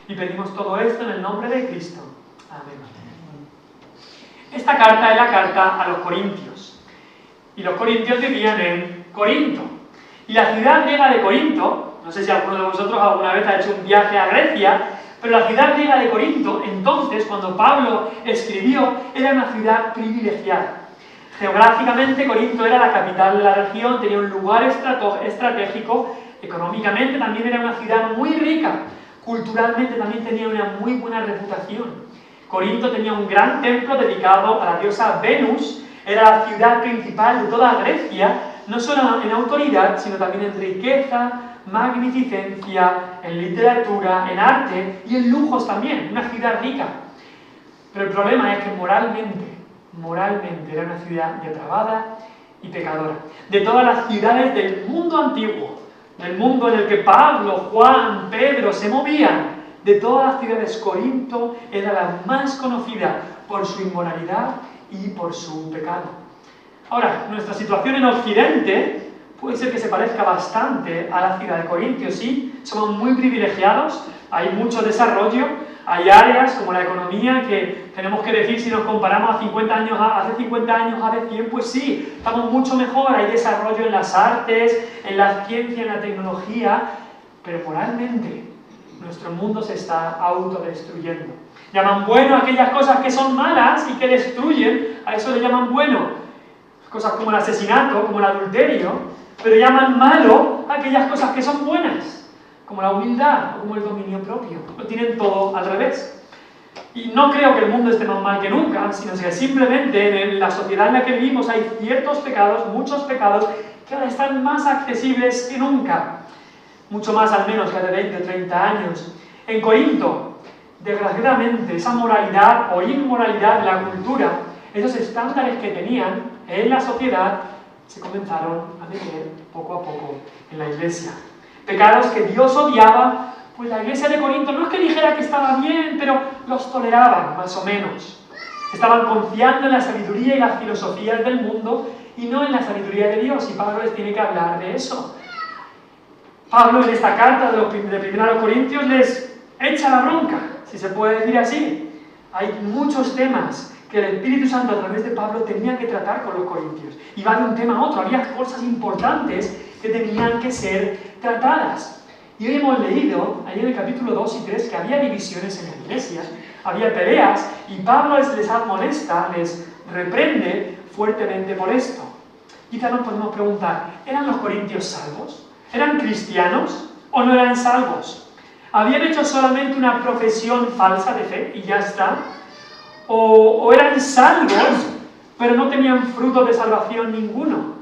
Y pedimos todo esto en el nombre de Cristo. Amén. Esta carta es la carta a los corintios. Y los corintios vivían en Corinto. Y la ciudad griega de Corinto, no sé si alguno de vosotros alguna vez ha hecho un viaje a Grecia, pero la ciudad griega de Corinto, entonces, cuando Pablo escribió, era una ciudad privilegiada. Geográficamente, Corinto era la capital de la región, tenía un lugar estratégico, económicamente también era una ciudad muy rica, culturalmente también tenía una muy buena reputación. Corinto tenía un gran templo dedicado a la diosa Venus, era la ciudad principal de toda Grecia, no solo en autoridad, sino también en riqueza, magnificencia, en literatura, en arte y en lujos también, una ciudad rica. Pero el problema es que moralmente era una ciudad depravada y pecadora. De todas las ciudades del mundo antiguo, del mundo en el que Pablo, Juan, Pedro se movían, de todas las ciudades, Corinto era la más conocida por su inmoralidad y por su pecado. Ahora, nuestra situación en Occidente puede ser que se parezca bastante a la ciudad de Corintios, ¿sí? Somos muy privilegiados, hay mucho desarrollo, hay áreas como la economía que tenemos que decir si nos comparamos hace 50 años, hace 100, pues sí, estamos mucho mejor, hay desarrollo en las artes, en la ciencia, en la tecnología, pero moralmente nuestro mundo se está autodestruyendo. Llaman bueno aquellas cosas que son malas y que destruyen, a eso le llaman bueno. Cosas como el asesinato, como el adulterio, pero llaman malo aquellas cosas que son buenas, como la humildad o como el dominio propio. Lo tienen todo al revés. Y no creo que el mundo esté más mal que nunca, sino que simplemente en la sociedad en la que vivimos hay ciertos pecados, muchos pecados, que ahora están más accesibles que nunca. Mucho más al menos que hace 20 o 30 años. En Corinto, desgraciadamente, esa moralidad o inmoralidad de la cultura, esos estándares que tenían en la sociedad, se comenzaron a meter poco a poco en la iglesia. Pecados que Dios odiaba, pues la iglesia de Corinto no es que dijera que estaba bien, pero los toleraban, más o menos. Estaban confiando en la sabiduría y las filosofías del mundo y no en la sabiduría de Dios, y Pablo les tiene que hablar de eso. Pablo en esta carta de primera a los Corintios les echa la bronca, si se puede decir así. Hay muchos temas que el Espíritu Santo a través de Pablo tenía que tratar con los corintios. Y va de un tema a otro, había cosas importantes que tenían que ser tratadas. Y hoy hemos leído, ahí en el capítulo 2 y 3, que había divisiones en la iglesia, había peleas, y Pablo les amonesta, les reprende fuertemente por esto. Quizá nos podemos preguntar, ¿eran los corintios salvos? ¿Eran cristianos o no eran salvos? ¿Habían hecho solamente una profesión falsa de fe y ya está? ¿O eran salvos, pero no tenían fruto de salvación ninguno?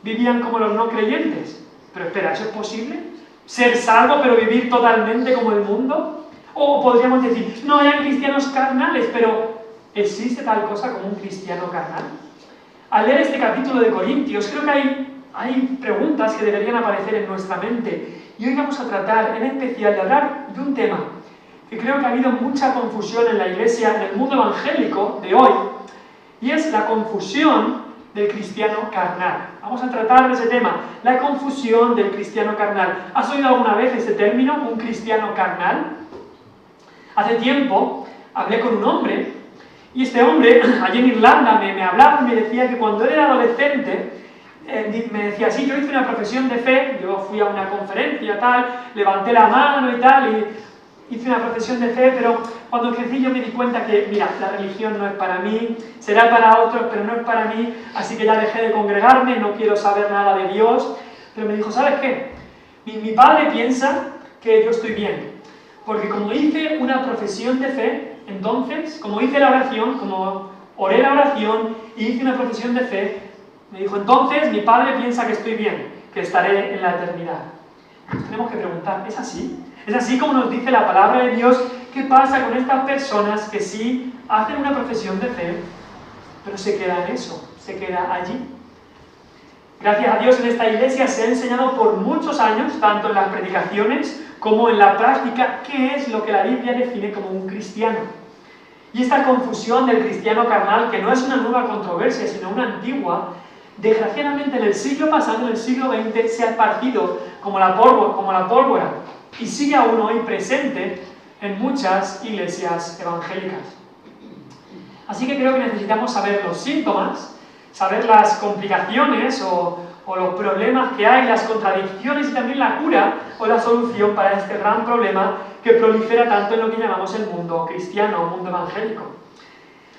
¿Vivían como los no creyentes? Pero espera, ¿eso es posible? ¿Ser salvo pero vivir totalmente como el mundo? O podríamos decir, no, eran cristianos carnales, pero ¿existe tal cosa como un cristiano carnal? Al leer este capítulo de Corintios, creo que hay preguntas que deberían aparecer en nuestra mente. Y hoy vamos a tratar en especial de hablar de un tema que creo que ha habido mucha confusión en la iglesia, en el mundo evangélico de hoy, y es la confusión del cristiano carnal. Vamos a tratar de ese tema, la confusión del cristiano carnal. ¿Has oído alguna vez ese término, un cristiano carnal? Hace tiempo hablé con un hombre, y este hombre, allí en Irlanda, me hablaba y me decía que cuando él era adolescente, me decía, sí, yo hice una profesión de fe, yo fui a una conferencia, tal, levanté la mano y tal, y hice una profesión de fe, pero cuando crecí yo me di cuenta que, mira, la religión no es para mí, será para otros, pero no es para mí, así que ya dejé de congregarme, no quiero saber nada de Dios. Pero me dijo, ¿sabes qué? Mi padre piensa que yo estoy bien, porque como hice una profesión de fe, entonces, como hice la oración, como oré la oración y hice una profesión de fe, me dijo, entonces mi padre piensa que estoy bien, que estaré en la eternidad. Nos tenemos que preguntar, ¿es así? ¿Es así como nos dice la palabra de Dios? ¿Qué pasa con estas personas que sí hacen una profesión de fe, pero se queda en eso, se queda allí? Gracias a Dios en esta iglesia se ha enseñado por muchos años, tanto en las predicaciones como en la práctica, qué es lo que la Biblia define como un cristiano. Y esta confusión del cristiano carnal, que no es una nueva controversia, sino una antigua, desgraciadamente en el siglo pasado, en el siglo XX, se ha esparcido como la pólvora y sigue aún hoy presente, en muchas iglesias evangélicas. Así que creo que necesitamos saber los síntomas, saber las complicaciones o los problemas que hay, las contradicciones y también la cura o la solución para este gran problema que prolifera tanto en lo que llamamos el mundo cristiano o mundo evangélico.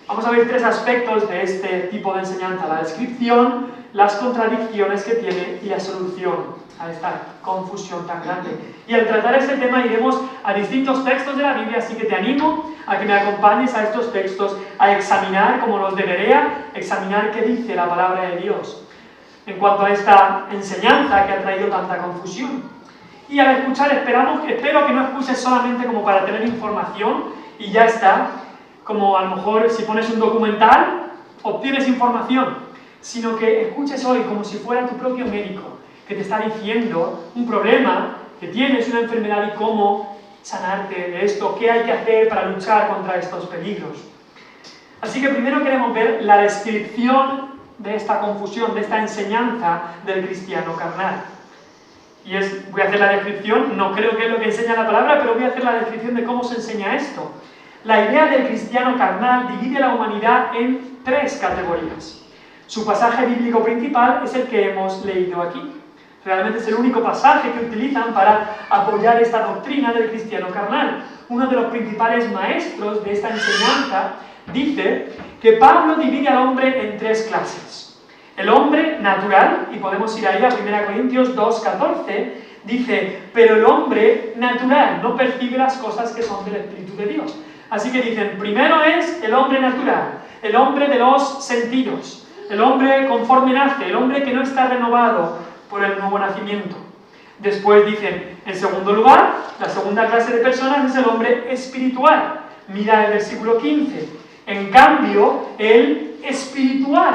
Vamos a ver 3 aspectos de este tipo de enseñanza: la descripción, las contradicciones que tiene y la solución a esta confusión tan grande. Y al tratar este tema iremos a distintos textos de la Biblia, así que te animo a que me acompañes a estos textos, a examinar, como los de Berea, examinar qué dice la palabra de Dios en cuanto a esta enseñanza que ha traído tanta confusión. Y al escuchar, espero que no escuches solamente como para tener información y ya está, como a lo mejor si pones un documental, obtienes información, sino que escuches hoy como si fuera tu propio médico, que te está diciendo un problema, que tienes una enfermedad y cómo sanarte de esto, qué hay que hacer para luchar contra estos peligros. Así que primero queremos ver la descripción de esta confusión, de esta enseñanza del cristiano carnal. Voy a hacer la descripción, no creo que es lo que enseña la palabra, pero voy a hacer la descripción de cómo se enseña esto. La idea del cristiano carnal divide a la humanidad en 3 categorías. Su pasaje bíblico principal es el que hemos leído aquí. Realmente es el único pasaje que utilizan para apoyar esta doctrina del cristiano carnal. Uno de los principales maestros de esta enseñanza dice que Pablo divide al hombre en 3 clases. El hombre natural, y podemos ir ahí a 1 Corintios 2:14, dice, pero el hombre natural no percibe las cosas que son del Espíritu de Dios. Así que dicen, primero es el hombre natural, el hombre de los sentidos, el hombre conforme nace, el hombre que no está renovado por el nuevo nacimiento. Después dicen, en segundo lugar, la segunda clase de personas es el hombre espiritual. Mira el versículo 15. En cambio, el espiritual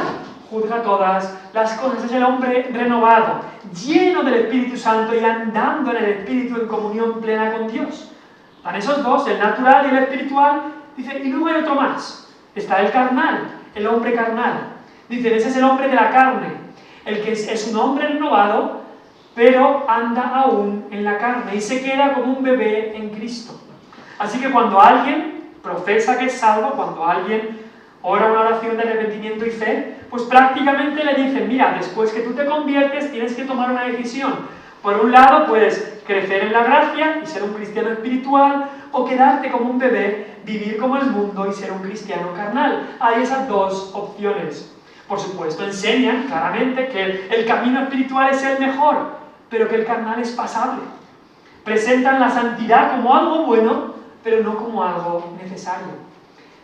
juzga todas las cosas. Es el hombre renovado, lleno del Espíritu Santo y andando en el Espíritu en comunión plena con Dios. Están esos 2, el natural y el espiritual. Dice, y luego hay otro más. Está el carnal, el hombre carnal. Dicen, ese es el hombre de la carne, el que es un hombre renovado, pero anda aún en la carne y se queda como un bebé en Cristo. Así que cuando alguien profesa que es salvo, cuando alguien ora una oración de arrepentimiento y fe, pues prácticamente le dicen, mira, después que tú te conviertes tienes que tomar una decisión. Por un lado puedes crecer en la gracia y ser un cristiano espiritual, o quedarte como un bebé, vivir como el mundo y ser un cristiano carnal. Hay esas 2 opciones. Por supuesto, enseñan claramente que el camino espiritual es el mejor, pero que el carnal es pasable. Presentan la santidad como algo bueno, pero no como algo necesario.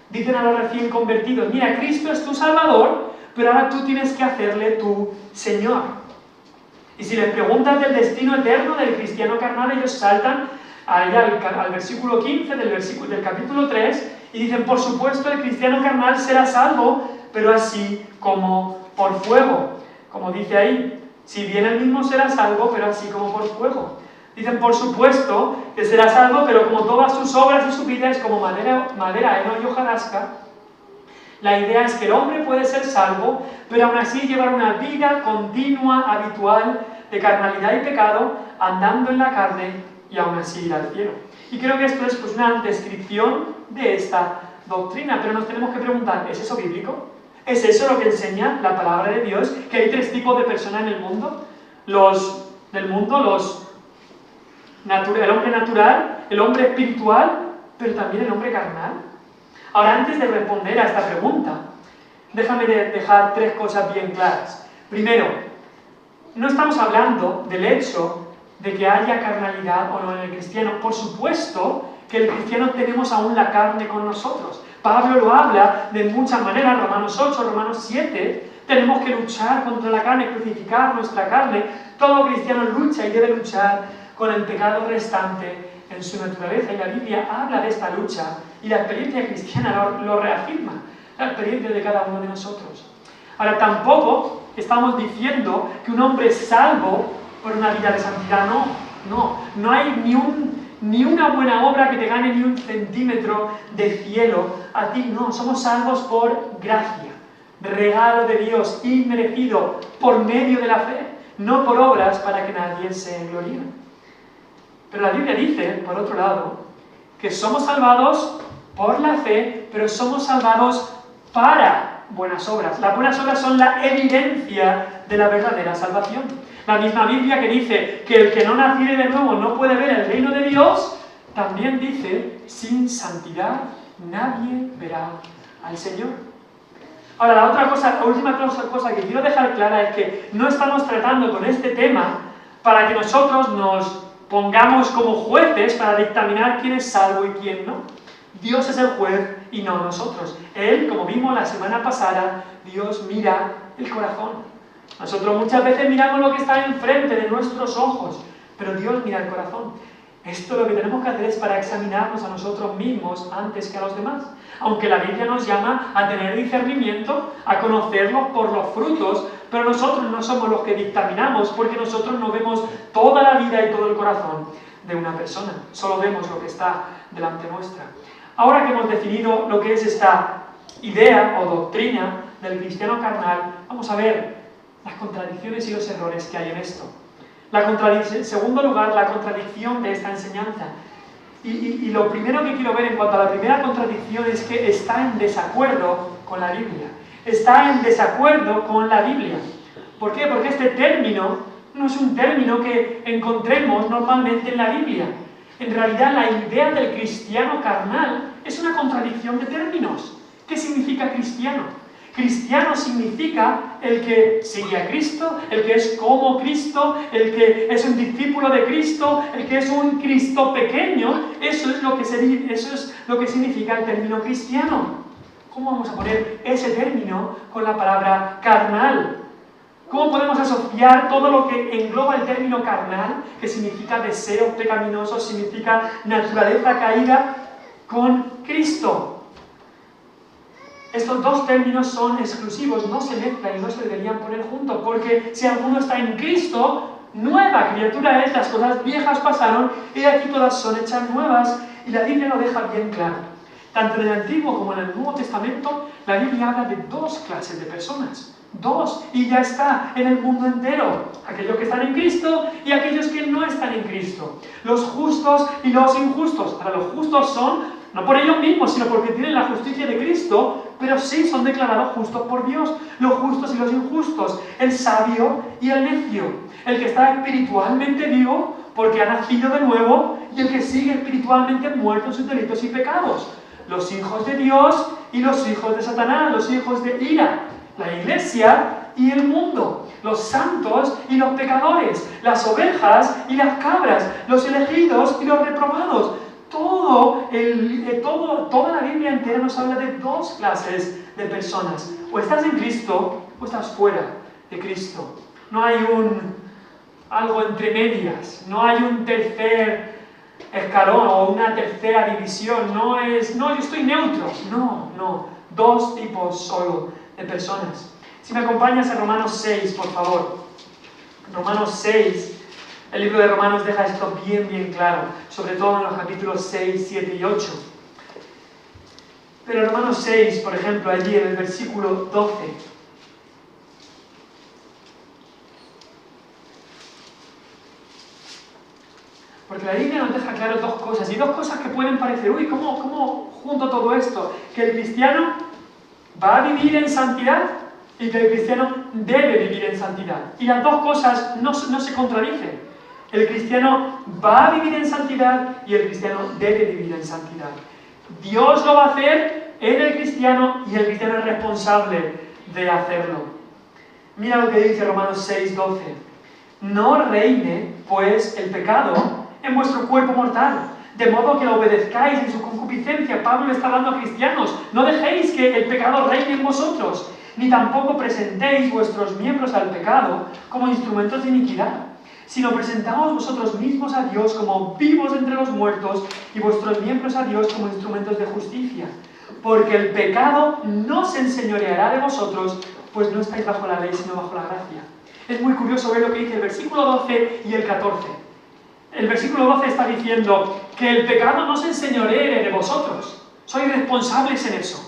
Dicen a los recién convertidos, mira, Cristo es tu Salvador, pero ahora tú tienes que hacerle tu Señor. Y si les preguntas del destino eterno del cristiano carnal, ellos saltan allá al versículo 15 del capítulo 3 y dicen, por supuesto, el cristiano carnal será salvo, pero así como por fuego. Como dice ahí, si bien él mismo será salvo, pero así como por fuego. Dicen, por supuesto, que será salvo, pero como todas sus obras y su vida es como madera, heno y hojarasca. La idea es que el hombre puede ser salvo, pero aún así llevar una vida continua, habitual, de carnalidad y pecado, andando en la carne y aún así ir al cielo. Y creo que esto es pues, una descripción de esta doctrina, pero nos tenemos que preguntar, ¿es eso bíblico? ¿Es eso lo que enseña la palabra de Dios? ¿Que hay 3 tipos de personas en el mundo? Los del mundo, el hombre natural, el hombre espiritual, pero también el hombre carnal. Ahora, antes de responder a esta pregunta, déjame dejar 3 cosas bien claras. Primero, no estamos hablando del hecho de que haya carnalidad o no en el cristiano. Por supuesto que el cristiano tenemos aún la carne con nosotros. Pablo lo habla de muchas maneras, Romanos 8, Romanos 7, tenemos que luchar contra la carne, crucificar nuestra carne. Todo cristiano lucha y debe luchar con el pecado restante en su naturaleza, y la Biblia habla de esta lucha, y la experiencia cristiana lo reafirma, la experiencia de cada uno de nosotros. Ahora, tampoco estamos diciendo que un hombre es salvo por una vida de santidad, no hay ni una buena obra que te gane ni un centímetro de cielo a ti, no, somos salvos por gracia, regalo de Dios, inmerecido, por medio de la fe, no por obras para que nadie se gloríe. Pero la Biblia dice, por otro lado, que somos salvados por la fe, pero somos salvados para buenas obras. Las buenas obras son la evidencia de la verdadera salvación. La misma Biblia que dice que el que no naciere de nuevo no puede ver el reino de Dios, también dice, sin santidad nadie verá al Señor. Ahora, la última cosa que quiero dejar clara es que no estamos tratando con este tema para que nosotros nos pongamos como jueces para dictaminar quién es salvo y quién no. Dios es el juez y no nosotros. Él, como vimos la semana pasada, Dios mira el corazón. Nosotros muchas veces miramos lo que está enfrente de nuestros ojos, pero Dios mira el corazón. Esto lo que tenemos que hacer es para examinarnos a nosotros mismos antes que a los demás. Aunque la Biblia nos llama a tener discernimiento, a conocerlos por los frutos, pero nosotros no somos los que dictaminamos, porque nosotros no vemos toda la vida y todo el corazón de una persona. Solo vemos lo que está delante nuestra. Ahora que hemos definido lo que es esta idea o doctrina del cristiano carnal, vamos a ver las contradicciones y los errores que hay en esto. En segundo lugar, la contradicción de esta enseñanza. Y lo primero que quiero ver en cuanto a la primera contradicción es que está en desacuerdo con la Biblia. Está en desacuerdo con la Biblia. ¿Por qué? Porque este término no es un término que encontremos normalmente en la Biblia. En realidad, la idea del cristiano carnal es una contradicción de términos. ¿Qué significa cristiano? Cristiano significa el que sigue a Cristo, el que es como Cristo, el que es un discípulo de Cristo, el que es un Cristo pequeño. Eso es lo que significa el término cristiano. ¿Cómo vamos a poner ese término con la palabra carnal? ¿Cómo podemos asociar todo lo que engloba el término carnal, que significa deseos pecaminosos, significa naturaleza caída, con Cristo? Estos dos términos son exclusivos, no se mezclan y no se deberían poner juntos, porque si alguno está en Cristo, nueva criatura es, las cosas viejas pasaron y aquí todas son hechas nuevas, y la Biblia lo deja bien claro. Tanto en el Antiguo como en el Nuevo Testamento, la Biblia habla de dos clases de personas. Dos, y ya está en el mundo entero. Aquellos que están en Cristo y aquellos que no están en Cristo. Los justos y los injustos. Ahora, los justos son no por ellos mismos, sino porque tienen la justicia de Cristo, pero sí son declarados justos por Dios. Los justos y los injustos, el sabio y el necio, el que está espiritualmente vivo porque ha nacido de nuevo y el que sigue espiritualmente muerto en sus delitos y pecados. Los hijos de Dios y los hijos de Satanás, los hijos de ira, la iglesia y el mundo, los santos y los pecadores, las ovejas y las cabras, los elegidos y los reprobados. Toda la Biblia entera nos habla de dos clases de personas. O estás en Cristo o estás fuera de Cristo. No hay algo entre medias, no hay un tercer escalón o una tercera división. No, yo estoy neutro. No. Dos tipos solo de personas. Si me acompañas a Romanos 6, por favor. Romanos 6. El libro de Romanos deja esto bien claro, sobre todo en los capítulos 6, 7 y 8. Pero Romanos 6, por ejemplo, allí en el versículo 12. Porque la Biblia nos deja claro dos cosas, y dos cosas que pueden parecer, ¿cómo junto todo esto? Que el cristiano va a vivir en santidad y que el cristiano debe vivir en santidad. Y las dos cosas no se contradicen. El cristiano va a vivir en santidad y el cristiano debe vivir en santidad. Dios lo va a hacer en el cristiano y el cristiano es responsable de hacerlo. Mira lo que dice Romanos 6:12. No reine, pues, el pecado en vuestro cuerpo mortal, de modo que lo obedezcáis en su concupiscencia. Pablo le está hablando a cristianos. No dejéis que el pecado reine en vosotros, ni tampoco presentéis vuestros miembros al pecado como instrumentos de iniquidad, sino presentaos vosotros mismos a Dios como vivos entre los muertos y vuestros miembros a Dios como instrumentos de justicia. Porque el pecado no se enseñoreará de vosotros, pues no estáis bajo la ley, sino bajo la gracia. Es muy curioso ver lo que dice el versículo 12 y el 14. El versículo 12 está diciendo que el pecado no se enseñoree de vosotros. Sois responsables en eso.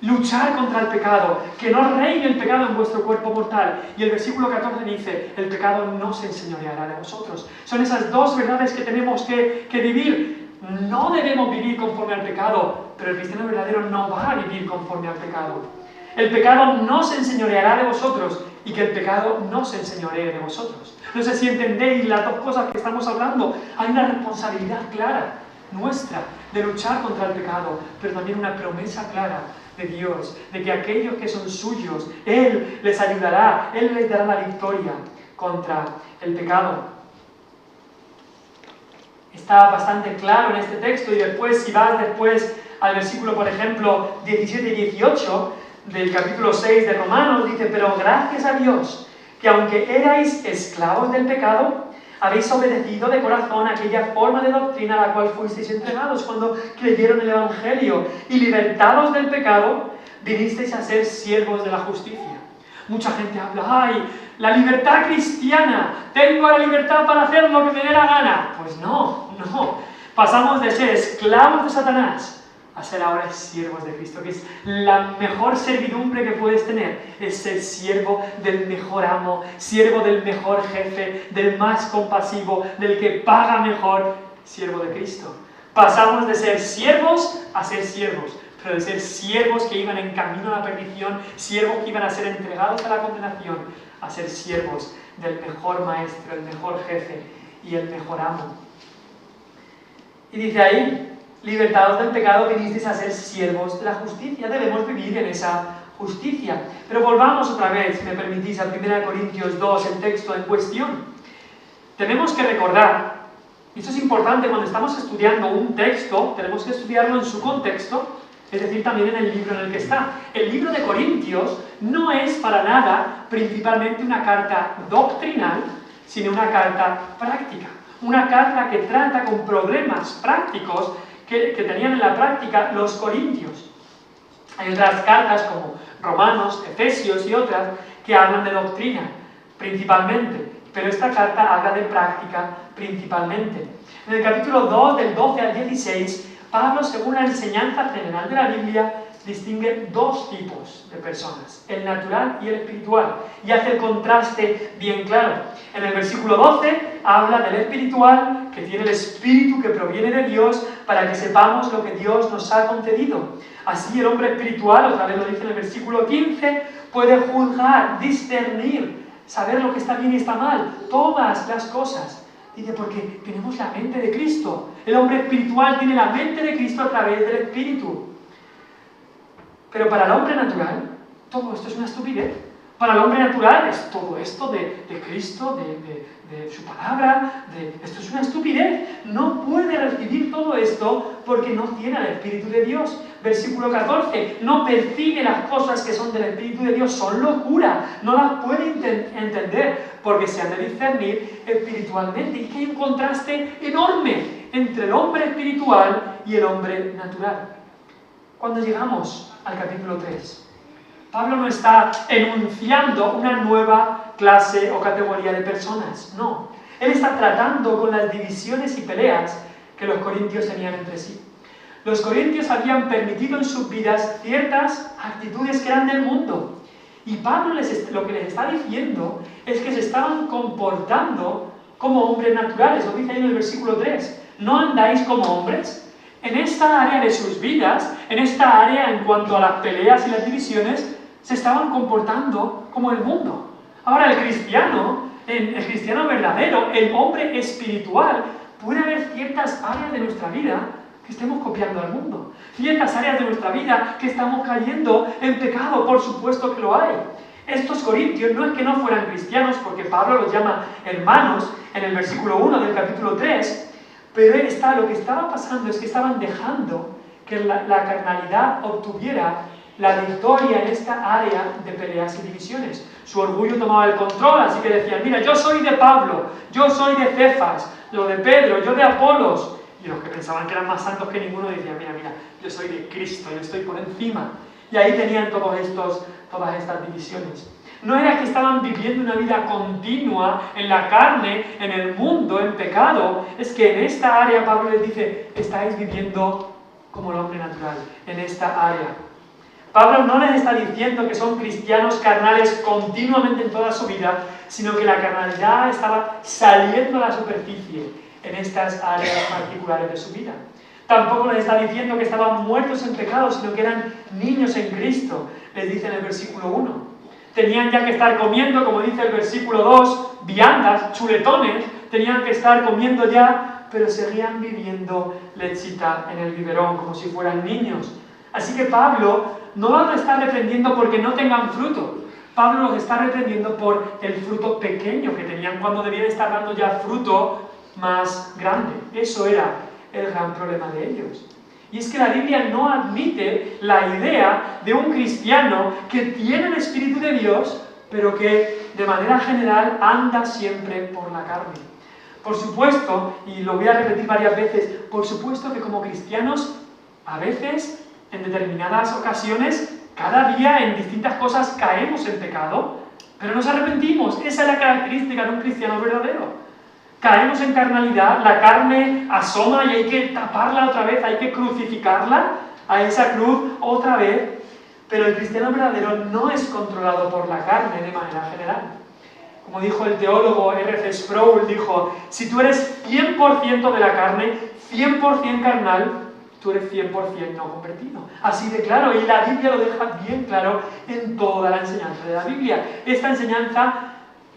Luchar contra el pecado, que no reine el pecado en vuestro cuerpo mortal. Y el versículo 14 dice, el pecado no se enseñoreará de vosotros. Son esas dos verdades que tenemos que vivir. no debemos vivir conforme al pecado, pero el cristiano verdadero no va a vivir conforme al pecado. El pecado no se enseñoreará de vosotros y que el pecado no se enseñoree de vosotros. No sé si entendéis las dos cosas que estamos hablando. Hay una responsabilidad clara nuestra de luchar contra el pecado, pero también una promesa clara de Dios, de que aquellos que son suyos, Él les ayudará, Él les dará la victoria contra el pecado. Está bastante claro en este texto, y después, si vas después al versículo, por ejemplo, 17 y 18 del capítulo 6 de Romanos, dice: pero gracias a Dios, que aunque erais esclavos del pecado, habéis obedecido de corazón aquella forma de doctrina a la cual fuisteis entregados cuando creyeron el Evangelio, y libertados del pecado, vinisteis a ser siervos de la justicia. Mucha gente habla: ¡ay, la libertad cristiana! Tengo la libertad para hacer lo que me dé la gana. Pues no. Pasamos de ser esclavos de Satanás a ser ahora siervos de Cristo, que es la mejor servidumbre que puedes tener, es ser siervo del mejor amo, siervo del mejor jefe, del más compasivo, del que paga mejor, siervo de Cristo. Pasamos de ser siervos a ser siervos, pero de ser siervos que iban en camino a la perdición, siervos que iban a ser entregados a la condenación, a ser siervos del mejor maestro, el mejor jefe y el mejor amo. Y dice ahí: libertados del pecado, vinisteis a ser siervos de la justicia. Debemos vivir en esa justicia. Pero volvamos otra vez, si me permitís, a 1 Corintios 2, el texto en cuestión. Tenemos que recordar, y esto es importante cuando estamos estudiando un texto, tenemos que estudiarlo en su contexto, es decir, también en el libro en el que está. El libro de Corintios no es para nada principalmente una carta doctrinal, sino una carta práctica. Una carta que trata con problemas prácticos que tenían en la práctica los corintios. Hay otras cartas como Romanos, Efesios y otras que hablan de doctrina principalmente, pero esta carta habla de práctica principalmente. En el capítulo 2, del 12 al 16, Pablo, según la enseñanza general de la Biblia, distingue dos tipos de personas, el natural y el espiritual, y hace el contraste bien claro. En el versículo 12 habla del espiritual, que tiene el espíritu que proviene de Dios, para que sepamos lo que Dios nos ha concedido. Así el hombre espiritual, otra vez lo dice en el versículo 15, puede juzgar, discernir, saber lo que está bien y está mal, todas las cosas. Dice, porque tenemos la mente de Cristo. El hombre espiritual tiene la mente de Cristo a través del espíritu. Pero para el hombre natural, todo esto es una estupidez. Para el hombre natural es todo esto de Cristo, de su palabra, esto es una estupidez. No puede recibir todo esto porque no tiene el Espíritu de Dios. Versículo 14, no percibe las cosas que son del Espíritu de Dios, son locura, no las puede entender porque se han de discernir espiritualmente. Y que hay un contraste enorme entre el hombre espiritual y el hombre natural. Cuando llegamos al capítulo 3, Pablo no está enunciando una nueva clase o categoría de personas, no. Él está tratando con las divisiones y peleas que los corintios tenían entre sí. Los corintios habían permitido en sus vidas ciertas actitudes que eran del mundo. Y Pablo lo que les está diciendo es que se estaban comportando como hombres naturales. Lo dice ahí en el versículo 3. ¿No andáis como hombres? En esta área de sus vidas, en esta área en cuanto a las peleas y las divisiones, se estaban comportando como el mundo. Ahora el cristiano verdadero, el hombre espiritual, puede haber ciertas áreas de nuestra vida que estemos copiando al mundo. Ciertas áreas de nuestra vida que estamos cayendo en pecado, por supuesto que lo hay. Estos corintios no es que no fueran cristianos, porque Pablo los llama hermanos en el versículo 1 del capítulo 3, pero lo que estaba pasando es que estaban dejando que la carnalidad obtuviera la victoria en esta área de peleas y divisiones. Su orgullo tomaba el control, así que decían, mira, yo soy de Pablo, yo soy de Cefas, yo de Pedro, yo de Apolos. Y los que pensaban que eran más santos que ninguno decían, mira, yo soy de Cristo, yo estoy por encima. Y ahí tenían todas estas divisiones. No era que estaban viviendo una vida continua en la carne, en el mundo, en pecado. Es que en esta área Pablo les dice, estáis viviendo como el hombre natural, en esta área. Pablo no les está diciendo que son cristianos carnales continuamente en toda su vida, sino que la carnalidad estaba saliendo a la superficie. en estas áreas particulares de su vida. Tampoco les está diciendo que estaban muertos en pecado, sino que eran niños en Cristo, les dice en el versículo 1. Tenían ya que estar comiendo, como dice el versículo 2, viandas, chuletones, tenían que estar comiendo ya, pero seguían viviendo lechita en el biberón, como si fueran niños. Así que Pablo no los está reprendiendo porque no tengan fruto. Pablo los está reprendiendo por el fruto pequeño que tenían cuando debían estar dando ya fruto más grande. Eso era el gran problema de ellos. Y es que la Biblia no admite la idea de un cristiano que tiene el Espíritu de Dios, pero que de manera general anda siempre por la carne. Por supuesto, y lo voy a repetir varias veces, por supuesto que como cristianos, a veces, en determinadas ocasiones, cada día en distintas cosas caemos en pecado, pero nos arrepentimos. Esa es la característica de un cristiano verdadero. Caemos en carnalidad, la carne asoma y hay que taparla otra vez, hay que crucificarla a esa cruz otra vez, pero el cristiano verdadero no es controlado por la carne de manera general. Como dijo el teólogo R.C. Sproul, dijo, si tú eres 100% de la carne, 100% carnal, tú eres 100% no convertido. Así de claro, y la Biblia lo deja bien claro en toda la enseñanza de la Biblia. Esta enseñanza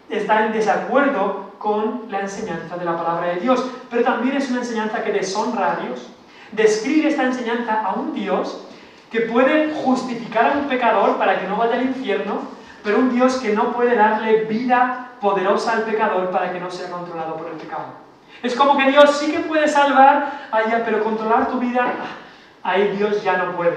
está en desacuerdo con la enseñanza de la palabra de Dios, pero también es una enseñanza que deshonra a Dios. Describe esta enseñanza a un Dios que puede justificar a un pecador para que no vaya al infierno, pero un Dios que no puede darle vida poderosa al pecador para que no sea controlado por el pecado. Es como que Dios sí que puede salvar, pero controlar tu vida, ahí Dios ya no puede.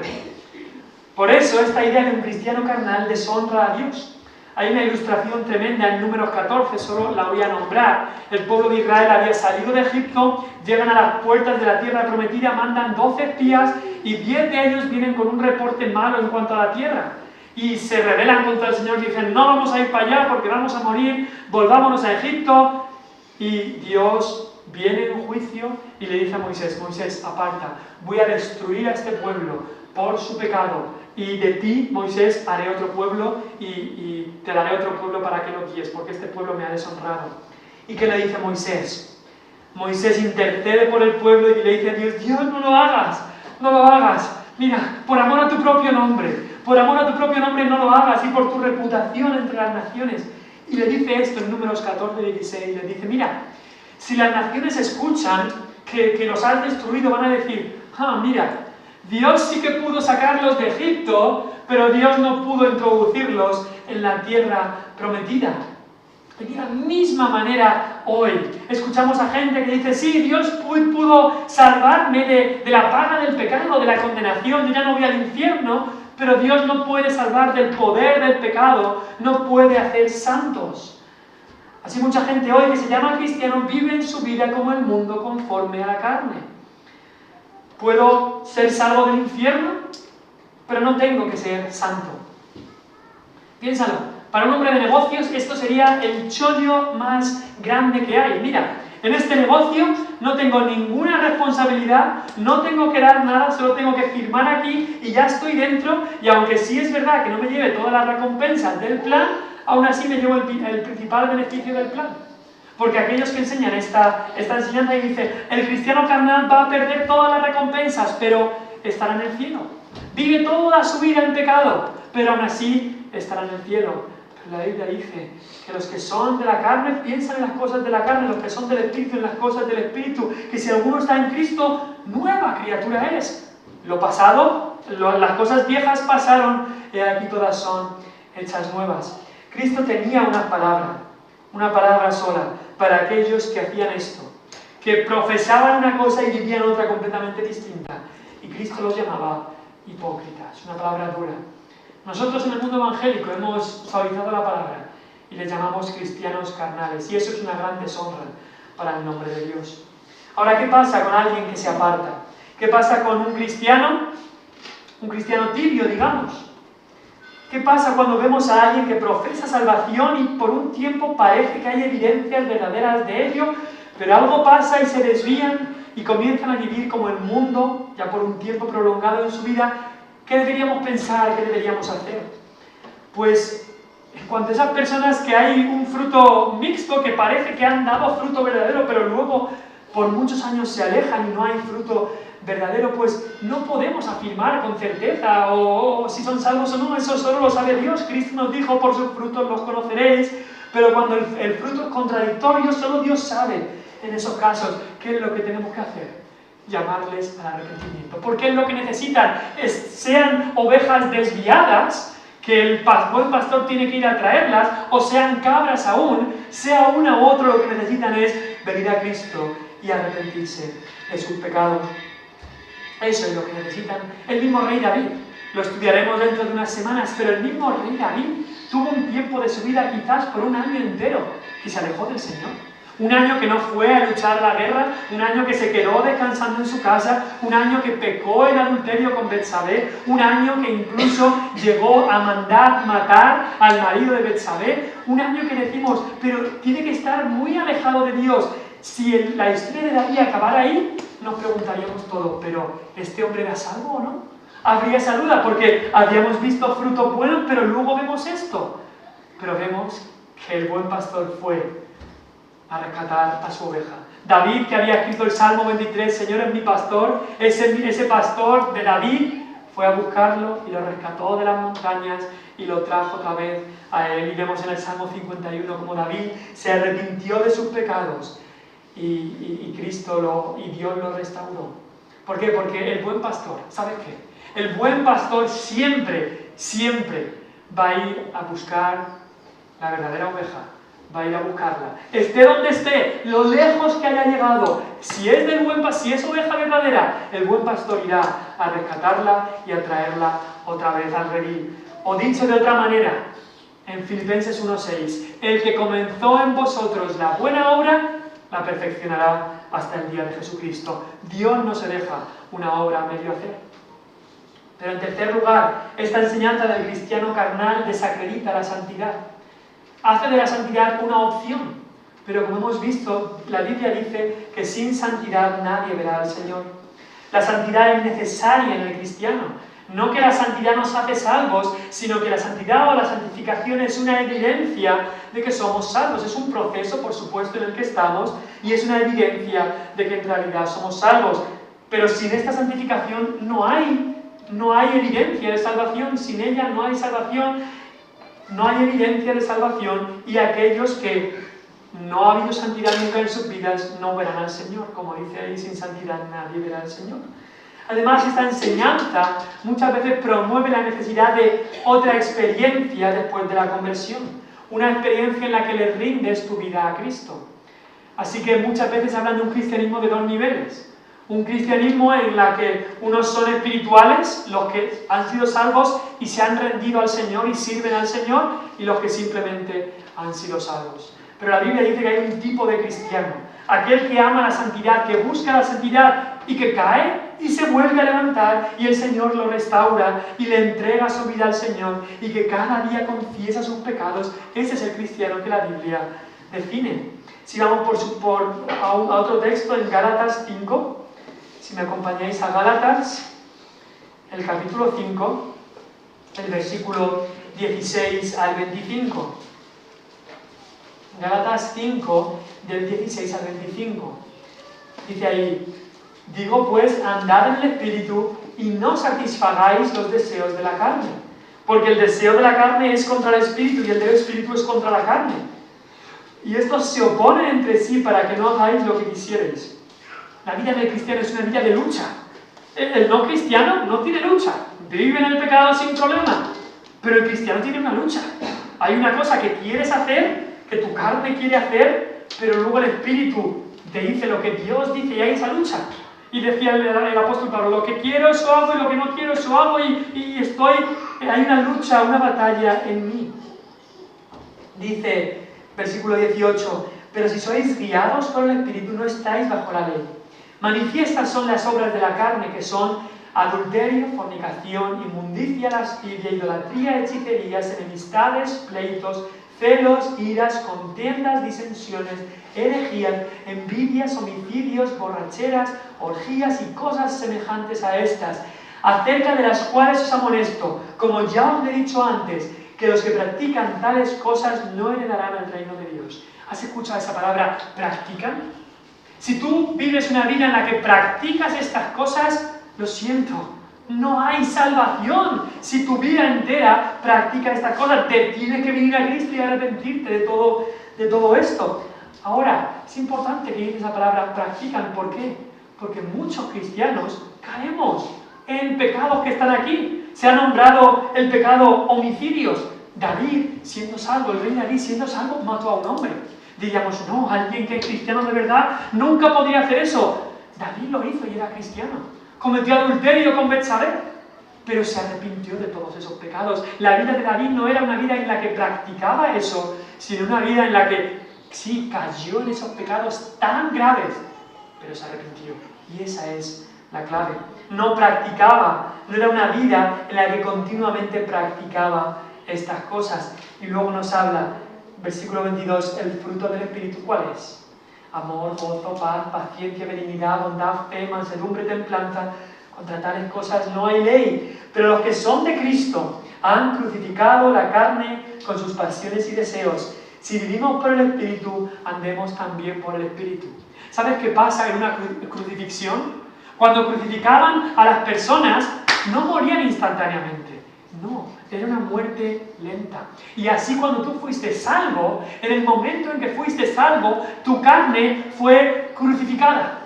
Por eso esta idea de un cristiano carnal deshonra a Dios. Hay una ilustración tremenda en Números 14, solo la voy a nombrar. El pueblo de Israel había salido de Egipto, llegan a las puertas de la tierra prometida, mandan 12 espías y 10 de ellos vienen con un reporte malo en cuanto a la tierra. Y se rebelan contra el Señor y dicen, no vamos a ir para allá porque vamos a morir, volvámonos a Egipto. Y Dios viene en juicio y le dice a Moisés, Moisés, aparta, voy a destruir a este pueblo por su pecado. Y de ti, Moisés, haré otro pueblo y te daré otro pueblo para que lo guíes, porque este pueblo me ha deshonrado. ¿Y qué le dice Moisés? Moisés intercede por el pueblo y le dice a Dios, Dios, no lo hagas, no lo hagas. Mira, por amor a tu propio nombre no lo hagas y por tu reputación entre las naciones. Y le dice esto en Números 14, 16, le dice, mira, si las naciones escuchan que los has destruido, van a decir, mira, Dios sí que pudo sacarlos de Egipto, pero Dios no pudo introducirlos en la tierra prometida. De la misma manera hoy escuchamos a gente que dice, sí, Dios pudo salvarme de la paga del pecado, de la condenación, yo ya no voy al infierno, pero Dios no puede salvar del poder del pecado, no puede hacer santos. Así mucha gente hoy que se llama cristiano vive en su vida como el mundo conforme a la carne. Puedo ser salvo del infierno, pero no tengo que ser santo. Piénsalo. Para un hombre de negocios esto sería el chollo más grande que hay. Mira, en este negocio no tengo ninguna responsabilidad, no tengo que dar nada, solo tengo que firmar aquí y ya estoy dentro, y aunque sí es verdad que no me lleve todas las recompensas del plan, aún así me llevo el principal beneficio del plan. Porque aquellos que enseñan esta enseñanza y dicen, el cristiano carnal va a perder todas las recompensas, pero estará en el cielo. Vive toda su vida en pecado, pero aún así estará en el cielo. Pero la Biblia dice que los que son de la carne piensan en las cosas de la carne, los que son del Espíritu en las cosas del Espíritu, que si alguno está en Cristo, nueva criatura es. Lo pasado, las cosas viejas pasaron, y aquí todas son hechas nuevas. Cristo tenía una palabra sola, para aquellos que hacían esto, que profesaban una cosa y vivían otra completamente distinta. Y Cristo los llamaba hipócritas, una palabra dura. Nosotros en el mundo evangélico hemos suavizado la palabra y les llamamos cristianos carnales, y eso es una gran deshonra para el nombre de Dios. Ahora, ¿qué pasa con alguien que se aparta? ¿Qué pasa con un cristiano tibio, digamos? ¿Qué pasa cuando vemos a alguien que profesa salvación y por un tiempo parece que hay evidencias verdaderas de ello, pero algo pasa y se desvían y comienzan a vivir como el mundo, ya por un tiempo prolongado en su vida? ¿Qué deberíamos pensar? ¿Qué deberíamos hacer? Pues, en cuanto a esas personas que hay un fruto mixto, que parece que han dado fruto verdadero, pero luego por muchos años se alejan y no hay fruto verdadero, pues no podemos afirmar con certeza o si son salvos o no, eso solo lo sabe Dios. Cristo nos dijo, por sus frutos los conoceréis, pero cuando el fruto es contradictorio, solo Dios sabe en esos casos qué es lo que tenemos que hacer. Llamarles al arrepentimiento, porque lo que necesitan sean ovejas desviadas, que el buen pastor tiene que ir a traerlas, o sean cabras aún, sea una u otra, lo que necesitan es venir a Cristo y arrepentirse de sus pecados. Eso es lo que necesitan. El mismo rey David, lo estudiaremos dentro de unas semanas, pero el mismo rey David tuvo un tiempo de su vida quizás por un año entero y se alejó del Señor. Un año que no fue a luchar la guerra, un año que se quedó descansando en su casa, un año que pecó en adulterio con Betsabé, un año que incluso llegó a mandar matar al marido de Betsabé, un año que decimos, pero tiene que estar muy alejado de Dios. Si la historia de David acabara ahí, nos preguntaríamos todo, pero ¿este hombre era salvo o no? Habría esa duda, porque habíamos visto frutos buenos, pero luego vemos esto. Pero vemos que el buen pastor fue a rescatar a su oveja. David, que había escrito el Salmo 23, Señor es mi pastor, ese pastor de David fue a buscarlo y lo rescató de las montañas y lo trajo otra vez a él. Y vemos en el Salmo 51 como David se arrepintió de sus pecados y Cristo y Dios lo restauró. ¿Por qué? Porque el buen pastor, ¿sabes qué? El buen pastor siempre va a ir a buscar la verdadera oveja. Va a ir a buscarla. Esté donde esté, lo lejos que haya llegado. Si es oveja verdadera, el buen pastor irá a rescatarla y a traerla otra vez al redil. O dicho de otra manera, en Filipenses 1:6, el que comenzó en vosotros la buena obra, la perfeccionará hasta el día de Jesucristo. Dios no se deja una obra a medio hacer. Pero en tercer lugar, esta enseñanza del cristiano carnal desacredita la santidad. Hace de la santidad una opción, pero como hemos visto, la Biblia dice que sin santidad nadie verá al Señor. La santidad es necesaria en el cristiano. No que la santidad nos hace salvos, sino que la santidad o la santificación es una evidencia de que somos salvos. Es un proceso, por supuesto, en el que estamos y es una evidencia de que en realidad somos salvos. Pero sin esta santificación no hay evidencia de salvación. Sin ella no hay salvación. No hay evidencia de salvación y aquellos que no ha habido santidad nunca en sus vidas no verán al Señor. Como dice ahí, sin santidad nadie verá al Señor. Además, esta enseñanza muchas veces promueve la necesidad de otra experiencia después de la conversión. Una experiencia en la que le rindes tu vida a Cristo. Así que muchas veces hablan de un cristianismo de dos niveles. Un cristianismo en la que unos son espirituales, los que han sido salvos y se han rendido al Señor y sirven al Señor, y los que simplemente han sido salvos. Pero la Biblia dice que hay un tipo de cristiano, aquel que ama la santidad, que busca la santidad y que cae y se vuelve a levantar y el Señor lo restaura y le entrega su vida al Señor y que cada día confiesa sus pecados. Ese es el cristiano que la Biblia define. Si vamos a otro texto en Gálatas 5, si me acompañáis a Gálatas, el capítulo 5, el versículo 16 al 25. Gálatas 5, del 16 al 25. Dice ahí, digo pues, andad en el Espíritu y no satisfagáis los deseos de la carne, porque el deseo de la carne es contra el Espíritu y el del Espíritu es contra la carne. Y estos se oponen entre sí para que no hagáis lo que quisierais. La vida del cristiano es una vida de lucha. El no cristiano no tiene lucha. Vive en el pecado sin problema. Pero el cristiano tiene una lucha. Hay una cosa que quieres hacer, que tu carne quiere hacer, pero luego el Espíritu te dice lo que Dios dice y hay esa lucha. Y decía el apóstol Pablo, lo que quiero eso hago y lo que no quiero eso hago y hay una lucha, una batalla en mí. Dice, versículo 18, pero si sois guiados por el Espíritu no estáis bajo la ley. Manifiestas son las obras de la carne, que son adulterio, fornicación, inmundicia, lascivia, idolatría, hechicerías, enemistades, pleitos, celos, iras, contiendas, disensiones, herejías, envidias, homicidios, borracheras, orgías y cosas semejantes a estas, acerca de las cuales os amonesto, como ya os he dicho antes, que los que practican tales cosas no heredarán el reino de Dios. ¿Has escuchado esa palabra, practican? Si tú vives una vida en la que practicas estas cosas, lo siento, no hay salvación. Si tu vida entera practica estas cosas, te tienes que venir a Cristo y arrepentirte de todo esto. Ahora, es importante que dices la palabra practican. ¿Por qué? Porque muchos cristianos caemos en pecados que están aquí. Se ha nombrado el pecado homicidios. David, siendo salvo, el rey David, siendo salvo, mató a un hombre. Diríamos, no, alguien que es cristiano de verdad nunca podría hacer eso. David lo hizo y era cristiano. Cometió adulterio con Betsabé, pero se arrepintió de todos esos pecados. La vida de David no era una vida en la que practicaba eso, sino una vida en la que sí cayó en esos pecados tan graves, pero se arrepintió. Y esa es la clave. No practicaba, no era una vida en la que continuamente practicaba estas cosas. Y luego nos habla, versículo 22, el fruto del Espíritu, ¿cuál es? Amor, gozo, paz, paciencia, benignidad, bondad, fe, mansedumbre, templanza. Contra tales cosas no hay ley. Pero los que son de Cristo han crucificado la carne con sus pasiones y deseos. Si vivimos por el Espíritu, andemos también por el Espíritu. ¿Sabes qué pasa en una crucifixión? Cuando crucificaban a las personas, no morían instantáneamente. No, era una muerte lenta. Y así cuando tú fuiste salvo, en el momento en que fuiste salvo, tu carne fue crucificada.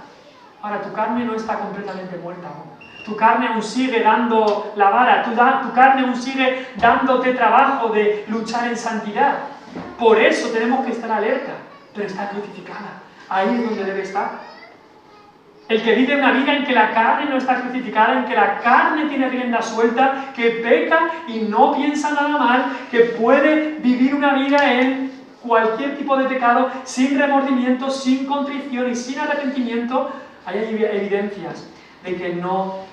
Ahora, tu carne no está completamente muerta aún. Tu carne aún sigue dando la vara, tu carne aún sigue dándote trabajo de luchar en santidad. Por eso tenemos que estar alerta, pero está crucificada. Ahí es donde debe estar. El que vive una vida en que la carne no está crucificada, en que la carne tiene rienda suelta, que peca y no piensa nada mal, que puede vivir una vida en cualquier tipo de pecado, sin remordimiento, sin contrición y sin arrepentimiento, hay evidencias de que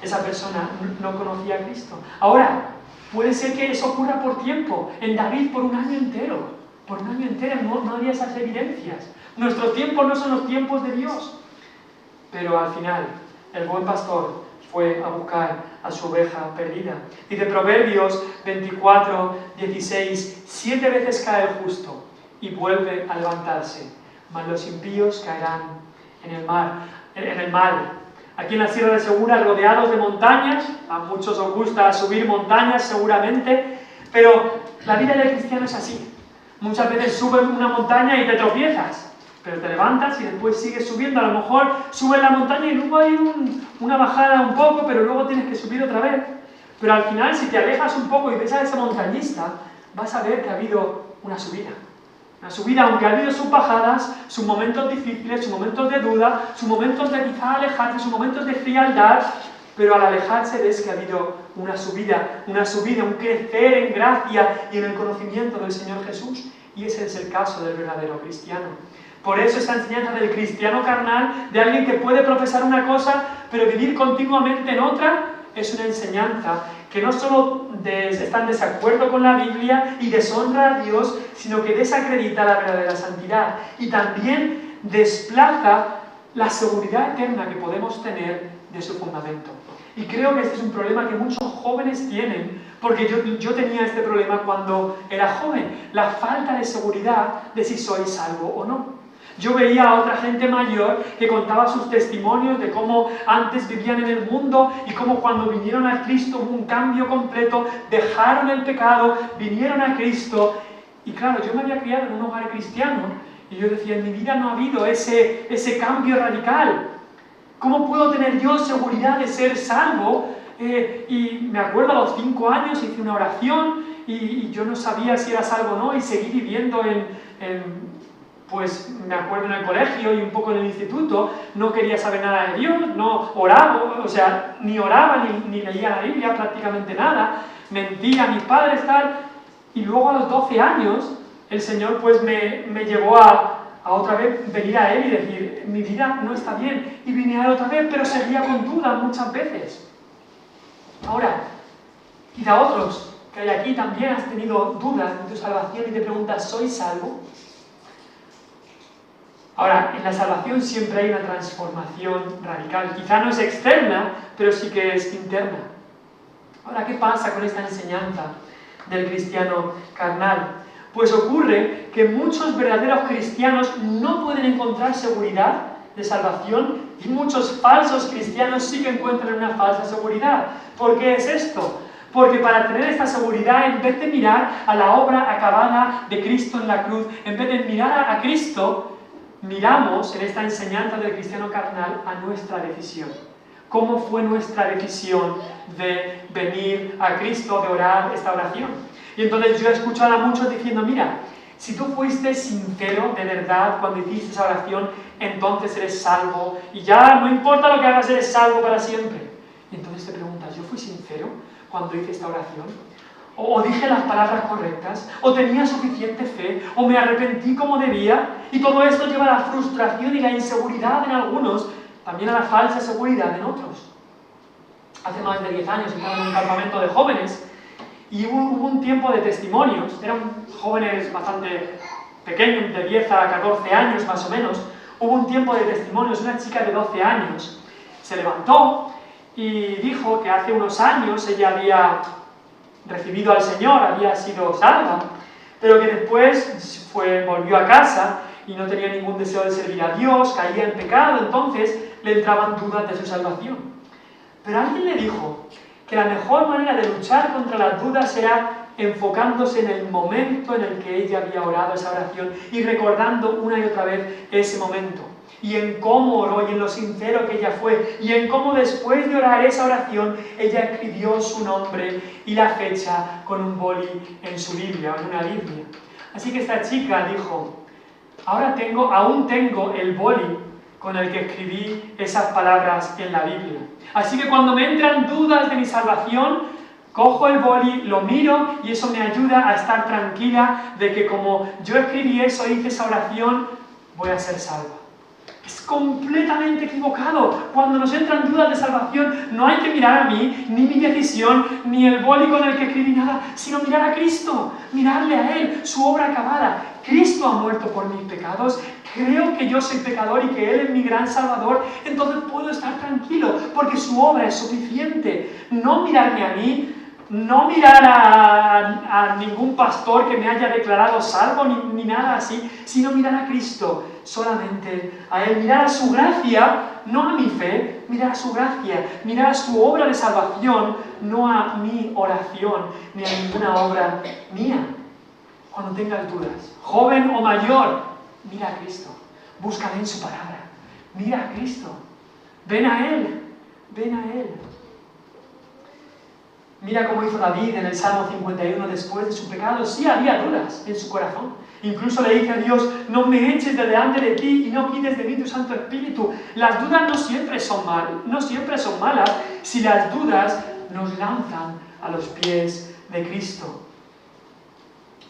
esa persona no conocía a Cristo. Ahora, puede ser que eso ocurra por tiempo. En David por un año entero. Por un año entero no había esas evidencias. Nuestros tiempos no son los tiempos de Dios. Pero al final, el buen pastor fue a buscar a su oveja perdida. Dice Proverbios 24, 16, 7 veces cae el justo y vuelve a levantarse, mas los impíos caerán en el mal. Aquí en la Sierra de Segura, rodeados de montañas, a muchos os gusta subir montañas seguramente, pero la vida del cristiano es así. Muchas veces subes una montaña y te tropiezas, pero te levantas y después sigues subiendo. A lo mejor subes la montaña y luego hay una bajada un poco, pero luego tienes que subir otra vez. Pero al final, si te alejas un poco y ves a ese montañista, vas a ver que ha habido una subida. Una subida, aunque ha habido sus bajadas, sus momentos difíciles, sus momentos de duda, sus momentos de quizá alejarse, sus momentos de frialdad, pero al alejarse ves que ha habido una subida, un crecer en gracia y en el conocimiento del Señor Jesús. Y ese es el caso del verdadero cristiano. Por eso esta enseñanza del cristiano carnal, de alguien que puede profesar una cosa, pero vivir continuamente en otra, es una enseñanza que no solo está en desacuerdo con la Biblia y deshonra a Dios, sino que desacredita la verdadera santidad y también desplaza la seguridad eterna que podemos tener de su fundamento. Y creo que este es un problema que muchos jóvenes tienen, porque yo tenía este problema cuando era joven, la falta de seguridad de si soy salvo o no. Yo veía a otra gente mayor que contaba sus testimonios de cómo antes vivían en el mundo y cómo cuando vinieron a Cristo hubo un cambio completo, dejaron el pecado, vinieron a Cristo. Y claro, yo me había criado en un hogar cristiano y yo decía, en mi vida no ha habido ese cambio radical. ¿Cómo puedo tener yo seguridad de ser salvo? Y me acuerdo a los 5 años hice una oración y yo no sabía si era salvo o no y seguí viviendo pues me acuerdo en el colegio y un poco en el instituto, no quería saber nada de Dios, no oraba, o sea, ni oraba ni leía la Biblia, prácticamente nada, mentía a mis padres, tal, y luego a los 12 años el Señor pues me llevó a otra vez venir a Él y decir, mi vida no está bien, y vine a Él otra vez, pero seguía con dudas muchas veces. Ahora, quizá otros que hay aquí también has tenido dudas de tu salvación y te preguntas, ¿soy salvo? Ahora, en la salvación siempre hay una transformación radical. Quizá no es externa, pero sí que es interna. Ahora, ¿qué pasa con esta enseñanza del cristiano carnal? Pues ocurre que muchos verdaderos cristianos no pueden encontrar seguridad de salvación y muchos falsos cristianos sí que encuentran una falsa seguridad. ¿Por qué es esto? Porque para tener esta seguridad, en vez de mirar a la obra acabada de Cristo en la cruz, en vez de mirar a Cristo, miramos en esta enseñanza del cristiano carnal a nuestra decisión. ¿Cómo fue nuestra decisión de venir a Cristo, de orar esta oración? Y entonces yo he escuchado a muchos diciendo, mira, si tú fuiste sincero de verdad cuando hiciste esa oración, entonces eres salvo y ya no importa lo que hagas, eres salvo para siempre. Y entonces te preguntas, ¿yo fui sincero cuando hice esta oración? ¿O dije las palabras correctas? ¿O tenía suficiente fe? ¿O me arrepentí como debía? Y todo esto lleva a la frustración y la inseguridad en algunos, también a la falsa seguridad en otros. Hace más de 10 años estaba en un campamento de jóvenes y hubo un tiempo de testimonios. Eran jóvenes bastante pequeños, de 10 a 14 años más o menos. Hubo un tiempo de testimonios. Una chica de 12 años se levantó y dijo que hace unos años ella había recibido al Señor, había sido salva, pero que después volvió a casa y no tenía ningún deseo de servir a Dios, caía en pecado, entonces le entraban dudas de su salvación. Pero alguien le dijo que la mejor manera de luchar contra las dudas era enfocándose en el momento en el que ella había orado esa oración y recordando una y otra vez ese momento, y en cómo oró y en lo sincero que ella fue, y en cómo después de orar esa oración ella escribió su nombre y la fecha con un boli en su Biblia, en una Biblia. Así que esta chica dijo, aún tengo el boli con el que escribí esas palabras en la Biblia. Así que cuando me entran dudas de mi salvación, cojo el boli, lo miro y eso me ayuda a estar tranquila de que como yo escribí eso, hice esa oración, voy a ser salva. Es completamente equivocado. Cuando nos entran dudas de salvación, no hay que mirar a mí, ni mi decisión, ni el boli con el que escribí nada, sino mirar a Cristo, mirarle a Él, su obra acabada. Cristo ha muerto por mis pecados, creo que yo soy pecador y que Él es mi gran Salvador, entonces puedo estar tranquilo, porque su obra es suficiente. No mirarme a mí, no mirar a ningún pastor que me haya declarado salvo ni nada así, sino mirar a Cristo, solamente a Él, mirar a su gracia, no a mi fe, mirar a su gracia, mirar a su obra de salvación, no a mi oración, ni a ninguna obra mía. Cuando tengas dudas, joven o mayor, mira a Cristo, búscale en su palabra, mira a Cristo, ven a Él, ven a Él. Mira cómo hizo David en el Salmo 51 después de su pecado. Sí había dudas en su corazón. Incluso le dice a Dios, no me eches de delante de ti y no quites de mí tu Santo Espíritu. Las dudas no siempre son malas si las dudas nos lanzan a los pies de Cristo.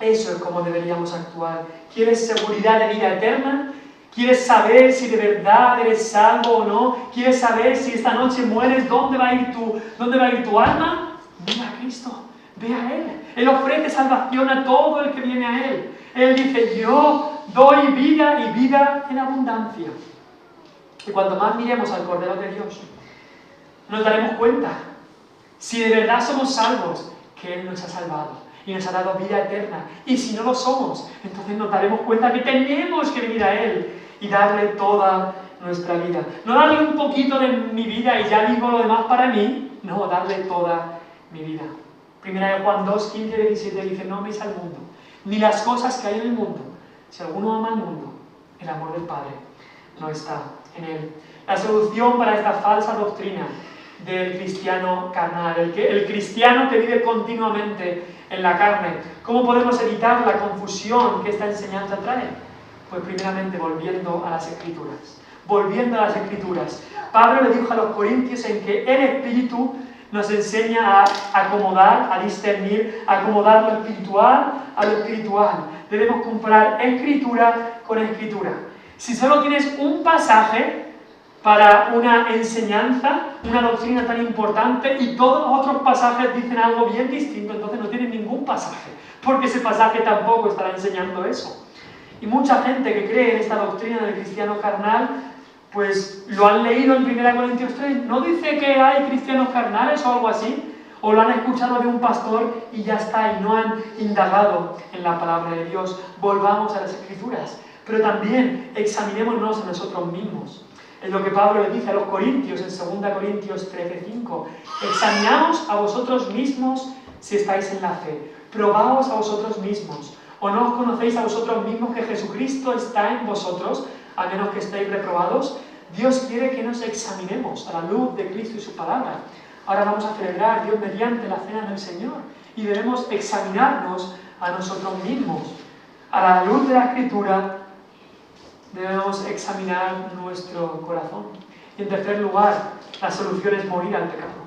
Eso es como deberíamos actuar. ¿Quieres seguridad de vida eterna? ¿Quieres saber si de verdad eres salvo o no? ¿Quieres saber si esta noche mueres, dónde va a ir tu alma? Mira a Cristo, ve a Él. Él ofrece salvación a todo el que viene a Él. Él dice, yo doy vida y vida en abundancia. Y cuanto más miremos al Cordero de Dios, nos daremos cuenta, si de verdad somos salvos, que Él nos ha salvado y nos ha dado vida eterna. Y si no lo somos, entonces nos daremos cuenta que tenemos que venir a Él y darle toda nuestra vida. No darle un poquito de mi vida y ya vivo lo demás para mí, no, darle toda mi vida. Primera de Juan 2, 15 y 17 dice, no améis al mundo, ni las cosas que hay en el mundo. Si alguno ama al mundo, el amor del Padre no está en él. La solución para esta falsa doctrina del cristiano carnal, el cristiano que vive continuamente en la carne, ¿cómo podemos evitar la confusión que esta enseñanza trae? Pues primeramente volviendo a las Escrituras. Volviendo a las Escrituras. Pablo le dijo a los corintios en que el Espíritu nos enseña a acomodar, a discernir, a acomodar lo espiritual a lo espiritual. Debemos comparar Escritura con Escritura. Si solo tienes un pasaje para una enseñanza, una doctrina tan importante, y todos los otros pasajes dicen algo bien distinto, entonces no tienes ningún pasaje, porque ese pasaje tampoco estará enseñando eso. Y mucha gente que cree en esta doctrina del cristiano carnal, pues lo han leído en 1 Corintios 3, ¿no dice que hay cristianos carnales o algo así? O lo han escuchado de un pastor y ya está, y no han indagado en la palabra de Dios. Volvamos a las Escrituras, pero también examinémonos a nosotros mismos. Es lo que Pablo le dice a los corintios en 2 Corintios 13:5. Examinaos a vosotros mismos si estáis en la fe. Probaos a vosotros mismos. ¿O no os conocéis a vosotros mismos que Jesucristo está en vosotros, a menos que estéis reprobados? Dios quiere que nos examinemos a la luz de Cristo y su palabra. Ahora vamos a celebrar, Dios mediante, la cena del Señor. Y debemos examinarnos a nosotros mismos. A la luz de la Escritura debemos examinar nuestro corazón. Y en tercer lugar, la solución es morir al pecado.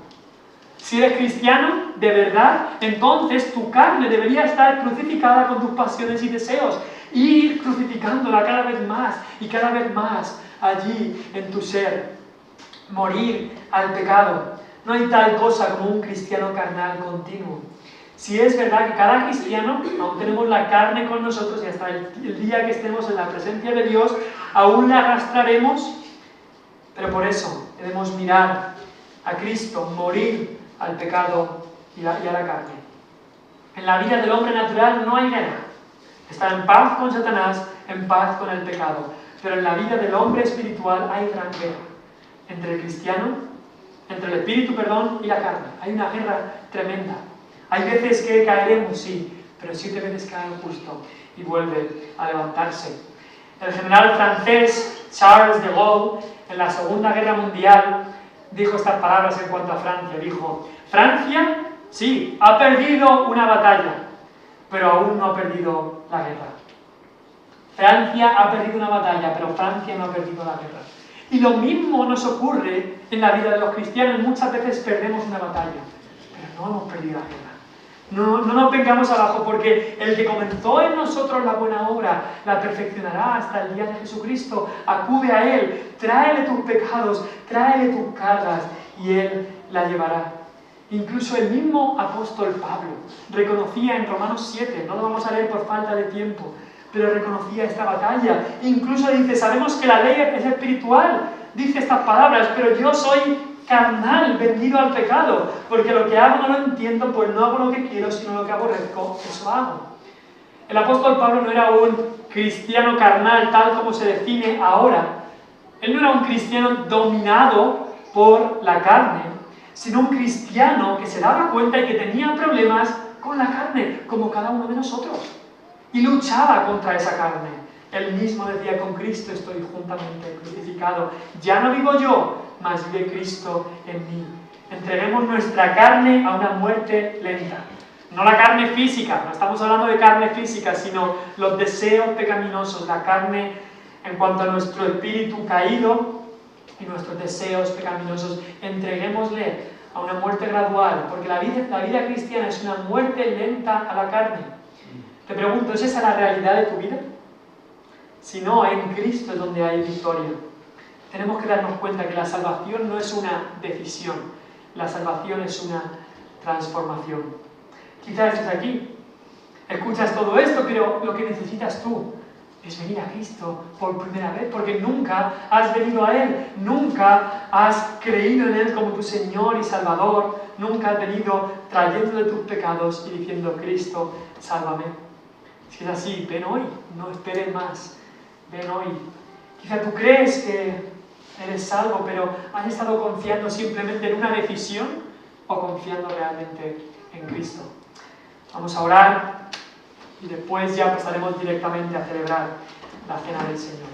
Si eres cristiano, de verdad, entonces tu carne debería estar crucificada con tus pasiones y deseos. Ir crucificándola cada vez más allí en tu ser. Morir al pecado. No hay tal cosa como un cristiano carnal continuo. Si es verdad que cada cristiano, aún tenemos la carne con nosotros y hasta el día que estemos en la presencia de Dios, aún la arrastraremos, pero por eso debemos mirar a Cristo, morir al pecado y a la carne. En la vida del hombre natural no hay guerra. Está en paz con Satanás, en paz con el pecado. Pero en la vida del hombre espiritual hay gran guerra. Entre el cristiano, entre el espíritu, y la carne. Hay una guerra tremenda. Hay veces que caeremos, sí, pero 7 veces cae el justo y vuelve a levantarse. El general francés Charles de Gaulle, en la Segunda Guerra Mundial, dijo estas palabras en cuanto a Francia. Dijo: Francia, sí, ha perdido una batalla, pero aún no ha perdido la guerra. Francia ha perdido una batalla, pero Francia no ha perdido la guerra. Y lo mismo nos ocurre en la vida de los cristianos. Muchas veces perdemos una batalla, pero no hemos perdido la guerra. No nos vengamos abajo, porque el que comenzó en nosotros la buena obra la perfeccionará hasta el día de Jesucristo. Acude a Él, tráele tus pecados, tráele tus cargas y Él la llevará. Incluso el mismo apóstol Pablo reconocía en Romanos 7, no lo vamos a leer por falta de tiempo, pero reconocía esta batalla. Incluso dice: sabemos que la ley es espiritual, dice estas palabras, pero yo soy carnal, vendido al pecado, porque lo que hago no lo entiendo, pues no hago lo que quiero, sino lo que aborrezco, eso hago. El apóstol Pablo no era un cristiano carnal tal como se define ahora. Él no era un cristiano dominado por la carne, sino un cristiano que se daba cuenta y que tenía problemas con la carne, como cada uno de nosotros, y luchaba contra esa carne. Él mismo decía: con Cristo estoy juntamente crucificado. Ya no vivo yo, mas vive Cristo en mí. Entreguemos nuestra carne a una muerte lenta. No la carne física, no estamos hablando de carne física, sino los deseos pecaminosos, la carne en cuanto a nuestro espíritu caído y nuestros deseos pecaminosos. Entreguémosle a una muerte gradual, porque la vida cristiana es una muerte lenta a la carne. Te pregunto, ¿es esa la realidad de tu vida? Si no, en Cristo es donde hay victoria. Tenemos que darnos cuenta que la salvación no es una decisión, la salvación es una transformación. Quizás estés aquí, escuchas todo esto, pero lo que necesitas tú es venir a Cristo por primera vez, porque nunca has venido a Él, nunca has creído en Él como tu Señor y Salvador, nunca has venido trayéndole tus pecados y diciendo: Cristo, sálvame. Si es así, ven hoy, no esperes más, ven hoy. Quizá tú crees que eres salvo, pero has estado confiando simplemente en una decisión o confiando realmente en Cristo. Vamos a orar y después ya pasaremos directamente a celebrar la cena del Señor.